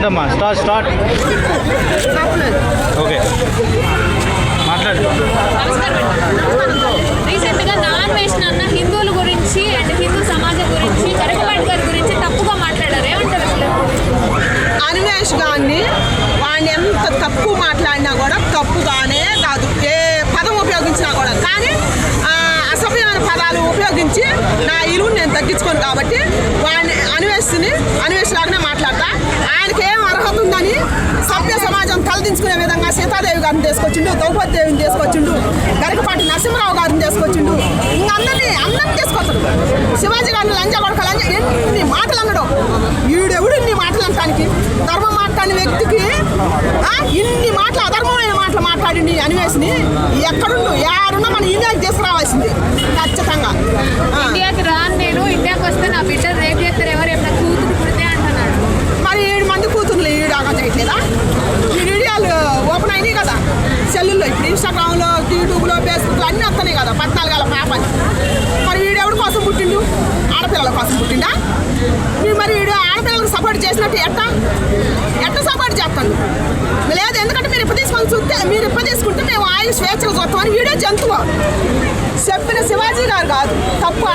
ఏంటమ్మా start okay మాట్లాడు. రీసెంట్గా నాన్ వేసిన అన్న హిందువుల గురించి అండ్ హిందూ సమాజం గురించి జరగబాటి గారి గురించి తప్పుగా మాట్లాడారు. ఏమంటారు అసలు? అన్వేష్ గారిని వాడిని ఎంత తప్పు మాట్లాడినా కూడా తప్పుగానే కాదు, ఏ పదం ఉపయోగించినా కూడా. కానీ అసభ్యమైన పదాలు ఉపయోగించి నా ఇలువని నేను తగ్గించుకోను కాబట్టి వాడిని అన్వేష్ లాగానే మాట్లాడతా. ఆయనకి ఏం అర్హత ఉందని సభ్య సమాజం తలదించుకునే విధంగా సీతాదేవి గారిని తీసుకొచ్చిండు, ద్రౌపది దేవిని తీసుకొచ్చిండు, గరికపాటి నరసింహరావు గారిని తీసుకొచ్చిండు, ఇంకా అందరినీ తీసుకొస్తాడు. శివాజీ గారిని లంజా కొడక ఎన్ని మాటలు అన్నాడు. ఈడెవడు ఇన్ని మాటలు అనటానికి? ధర్మం మాట్లాడిన వ్యక్తికి ఇన్ని మాటలు అధర్మమైన మాటలు మాట్లాడింది అన్వేషిని. ఎక్కడుండు యారున్నా మన ఇండియాకి తీసుకురావాల్సింది ఖచ్చితంగా. ఇండియాకి రాను, నేను ఇండియాకి వస్తే నా బిడ్డ రేపు చేస్తారు, ఎవరు ఎప్పుడు కూతురు పుడితే అంటున్నాడు. మరి 7 మంది కూతుర్లు ఈడాగా చేయట్లేదా? ఈ వీడియోలు ఓపెన్ అయినాయి కదా సెల్లుల్లో, ఇప్పుడు ఇన్స్టాగ్రామ్లో, యూట్యూబ్లో, ఫేస్బుక్లో అన్నీ వస్తున్నాయి కదా. 14 ఏళ్ళ పాపని మరి వీడెవడి కోసం పుట్టిండు? ఆడపిల్లల కోసం పుట్టిండా? మరి వీడు ఆడపిల్లలకు సపోర్ట్ చేసినట్టు ఎట్ట సపోర్ట్ చేస్తాడు? లేదు, ఎందుకంటే మీరు తీసుకొని చూస్తే, మీరు తీసుకుంటే మేము ఆయన స్వేచ్ఛగా చూస్తామని వీడియో జంతువు చెప్పిన శివాజీ గారు కాదు, తప్పు